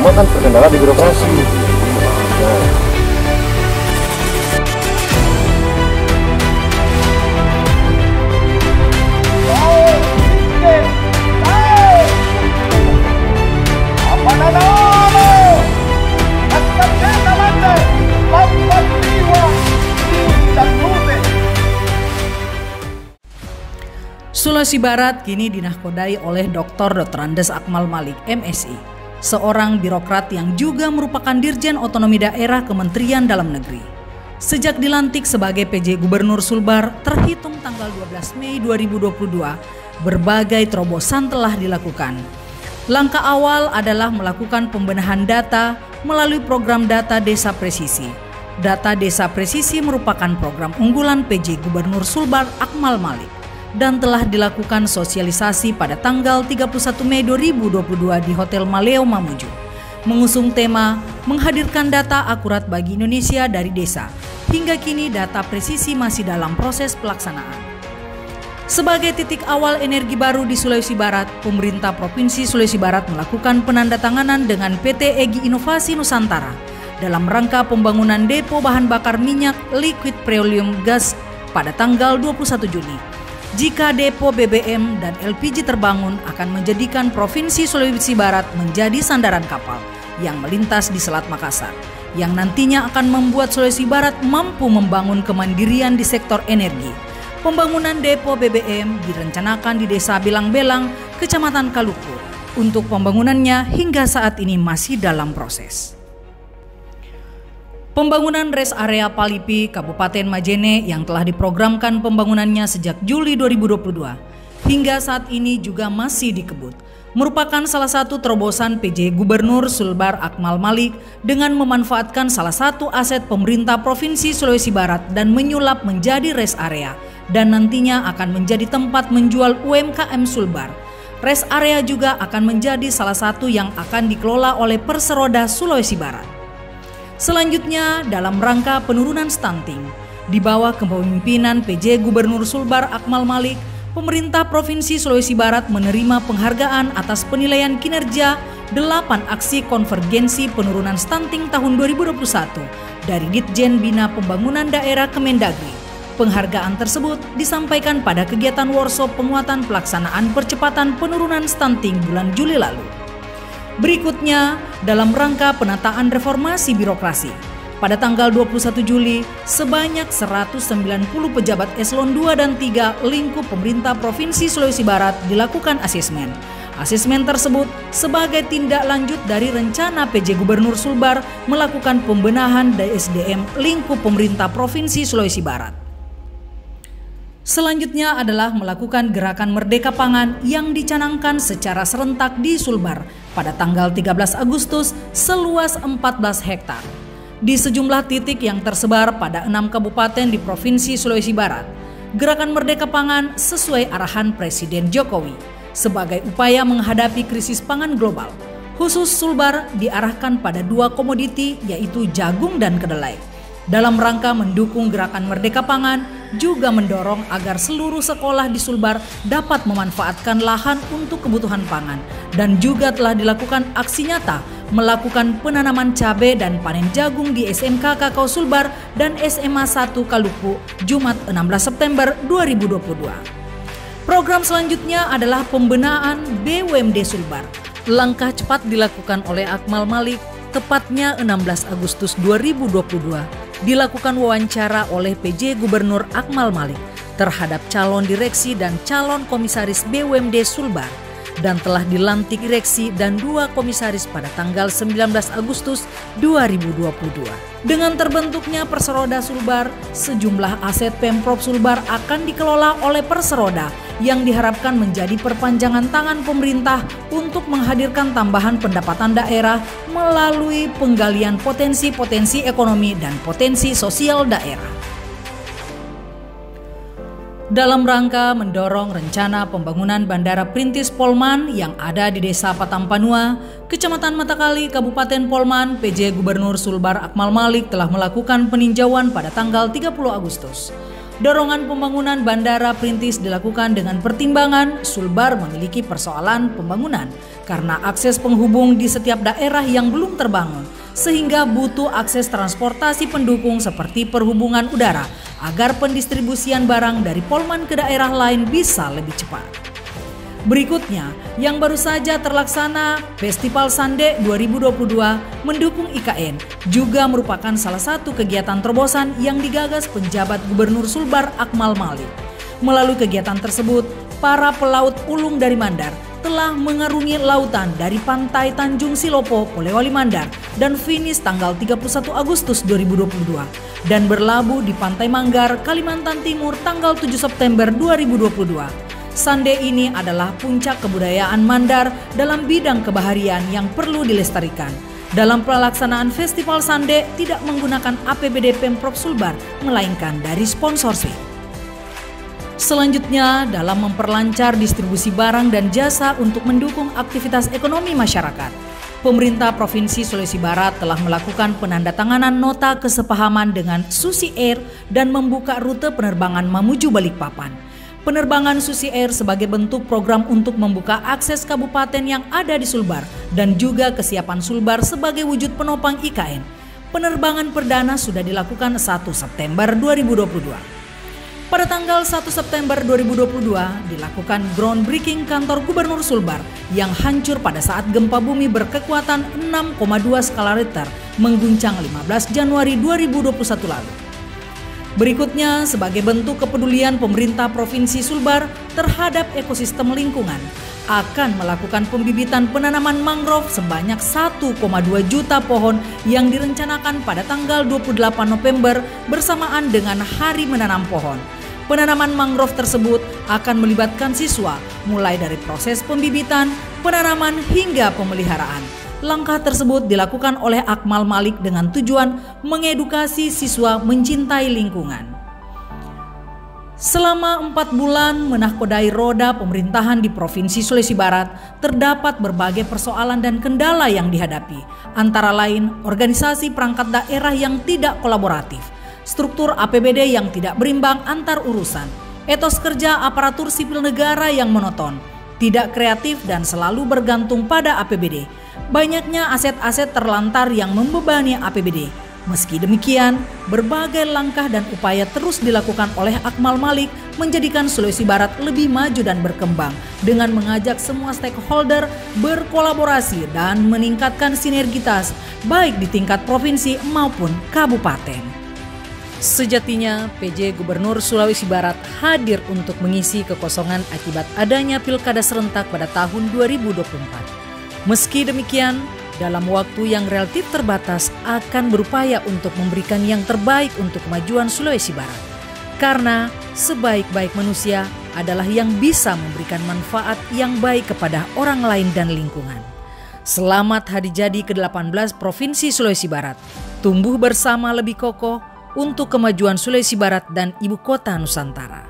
semua kan terkendala di birokrasi. Nah, Sulawesi Barat kini dinahkodai oleh Dr. Andes Akmal Malik, MSI, seorang birokrat yang juga merupakan Dirjen Otonomi Daerah Kementerian Dalam Negeri. Sejak dilantik sebagai PJ Gubernur Sulbar terhitung tanggal 12 Mei 2022, berbagai terobosan telah dilakukan. Langkah awal adalah melakukan pembenahan data melalui program Data Desa Presisi. Data Desa Presisi merupakan program unggulan PJ Gubernur Sulbar Akmal Malik dan telah dilakukan sosialisasi pada tanggal 31 Mei 2022 di Hotel Maleo Mamuju, mengusung tema menghadirkan data akurat bagi Indonesia dari desa. Hingga kini data presisi masih dalam proses pelaksanaan. Sebagai titik awal energi baru di Sulawesi Barat, pemerintah Provinsi Sulawesi Barat melakukan penandatanganan dengan PT Egi Inovasi Nusantara dalam rangka pembangunan depo bahan bakar minyak liquid petroleum gas pada tanggal 21 Juni. Jika depo BBM dan LPG terbangun akan menjadikan Provinsi Sulawesi Barat menjadi sandaran kapal yang melintas di Selat Makassar, yang nantinya akan membuat Sulawesi Barat mampu membangun kemandirian di sektor energi. Pembangunan depo BBM direncanakan di Desa Belang-Belang, Kecamatan Kaluku. Untuk pembangunannya hingga saat ini masih dalam proses. Pembangunan res area Palipi, Kabupaten Majene yang telah diprogramkan pembangunannya sejak Juli 2022 hingga saat ini juga masih dikebut, merupakan salah satu terobosan PJ Gubernur Sulbar Akmal Malik dengan memanfaatkan salah satu aset pemerintah Provinsi Sulawesi Barat dan menyulap menjadi res area dan nantinya akan menjadi tempat menjual UMKM Sulbar. Res area juga akan menjadi salah satu yang akan dikelola oleh Perseroda Sulawesi Barat. Selanjutnya, dalam rangka penurunan stunting, di bawah kepemimpinan PJ Gubernur Sulbar Akmal Malik, pemerintah Provinsi Sulawesi Barat menerima penghargaan atas penilaian kinerja 8 aksi konvergensi penurunan stunting tahun 2021 dari Ditjen Bina Pembangunan Daerah Kemendagri. Penghargaan tersebut disampaikan pada kegiatan workshop penguatan pelaksanaan percepatan penurunan stunting bulan Juli lalu. Berikutnya, dalam rangka penataan reformasi birokrasi, pada tanggal 21 Juli, sebanyak 190 pejabat eselon 2 dan 3 lingkup pemerintah Provinsi Sulawesi Barat dilakukan asesmen. Asesmen tersebut sebagai tindak lanjut dari rencana PJ Gubernur Sulbar melakukan pembenahan DSDM lingkup pemerintah Provinsi Sulawesi Barat. Selanjutnya adalah melakukan gerakan Merdeka Pangan yang dicanangkan secara serentak di Sulbar pada tanggal 13 Agustus seluas 14 hektar. Di sejumlah titik yang tersebar pada 6 kabupaten di Provinsi Sulawesi Barat, gerakan Merdeka Pangan sesuai arahan Presiden Jokowi sebagai upaya menghadapi krisis pangan global. Khusus Sulbar diarahkan pada 2 komoditi yaitu jagung dan kedelai. Dalam rangka mendukung gerakan Merdeka Pangan, juga mendorong agar seluruh sekolah di Sulbar dapat memanfaatkan lahan untuk kebutuhan pangan dan juga telah dilakukan aksi nyata melakukan penanaman cabai dan panen jagung di SMK Kakao Sulbar dan SMA 1 Kaluku Jumat 16 September 2022. Program selanjutnya adalah pembenahan BUMD Sulbar. Langkah cepat dilakukan oleh Akmal Malik, tepatnya 16 Agustus 2022. Dilakukan wawancara oleh PJ Gubernur Akmal Malik terhadap calon direksi dan calon komisaris BUMD Sulbar dan telah dilantik direksi dan 2 komisaris pada tanggal 19 Agustus 2022. Dengan terbentuknya Perseroda Sulbar, sejumlah aset Pemprov Sulbar akan dikelola oleh Perseroda yang diharapkan menjadi perpanjangan tangan pemerintah untuk menghadirkan tambahan pendapatan daerah melalui penggalian potensi-potensi ekonomi dan potensi sosial daerah. Dalam rangka mendorong rencana pembangunan Bandara Perintis Polman yang ada di Desa Patampanua, Kecamatan Matakali, Kabupaten Polman, PJ Gubernur Sulbar Akmal Malik telah melakukan peninjauan pada tanggal 30 Agustus. Dorongan pembangunan Bandara Perintis dilakukan dengan pertimbangan Sulbar memiliki persoalan pembangunan karena akses penghubung di setiap daerah yang belum terbangun, sehingga butuh akses transportasi pendukung seperti perhubungan udara agar pendistribusian barang dari Polman ke daerah lain bisa lebih cepat. Berikutnya, yang baru saja terlaksana Festival Sande 2022 mendukung IKN juga merupakan salah satu kegiatan terobosan yang digagas penjabat Gubernur Sulbar Akmal Malik. Melalui kegiatan tersebut, para pelaut ulung dari Mandar telah mengarungi lautan dari pantai Tanjung Silopo, Polewali Mandar dan finish tanggal 31 Agustus 2022 dan berlabuh di Pantai Manggar, Kalimantan Timur tanggal 7 September 2022. Sande ini adalah puncak kebudayaan Mandar dalam bidang kebaharian yang perlu dilestarikan. Dalam pelaksanaan Festival Sande tidak menggunakan APBD Pemprov Sulbar, melainkan dari sponsorship. Selanjutnya, dalam memperlancar distribusi barang dan jasa untuk mendukung aktivitas ekonomi masyarakat, pemerintah Provinsi Sulawesi Barat telah melakukan penandatanganan nota kesepahaman dengan Susi Air dan membuka rute penerbangan Mamuju Balikpapan. Penerbangan Susi Air sebagai bentuk program untuk membuka akses kabupaten yang ada di Sulbar dan juga kesiapan Sulbar sebagai wujud penopang IKN. Penerbangan perdana sudah dilakukan 1 September 2022. Pada tanggal 1 September 2022 dilakukan groundbreaking kantor Gubernur Sulbar yang hancur pada saat gempa bumi berkekuatan 6,2 skala Richter mengguncang 15 Januari 2021 lalu. Berikutnya, sebagai bentuk kepedulian pemerintah Provinsi Sulbar terhadap ekosistem lingkungan, akan melakukan pembibitan penanaman mangrove sebanyak 1,2 juta pohon yang direncanakan pada tanggal 28 November bersamaan dengan Hari Menanam Pohon. Penanaman mangrove tersebut akan melibatkan siswa mulai dari proses pembibitan, penanaman hingga pemeliharaan. Langkah tersebut dilakukan oleh Akmal Malik dengan tujuan mengedukasi siswa mencintai lingkungan. Selama 4 bulan menahkodai roda pemerintahan di Provinsi Sulawesi Barat, terdapat berbagai persoalan dan kendala yang dihadapi, antara lain organisasi perangkat daerah yang tidak kolaboratif, struktur APBD yang tidak berimbang antar urusan, etos kerja aparatur sipil negara yang monoton, tidak kreatif dan selalu bergantung pada APBD. Banyaknya aset-aset terlantar yang membebani APBD. Meski demikian, berbagai langkah dan upaya terus dilakukan oleh Akmal Malik menjadikan Sulawesi Barat lebih maju dan berkembang dengan mengajak semua stakeholder berkolaborasi dan meningkatkan sinergitas baik di tingkat provinsi maupun kabupaten. Sejatinya, PJ Gubernur Sulawesi Barat hadir untuk mengisi kekosongan akibat adanya pilkada serentak pada tahun 2024. Meski demikian, dalam waktu yang relatif terbatas akan berupaya untuk memberikan yang terbaik untuk kemajuan Sulawesi Barat. Karena sebaik-baik manusia adalah yang bisa memberikan manfaat yang baik kepada orang lain dan lingkungan. Selamat Hari Jadi ke-18 Provinsi Sulawesi Barat. Tumbuh bersama lebih kokoh untuk kemajuan Sulawesi Barat dan Ibu Kota Nusantara.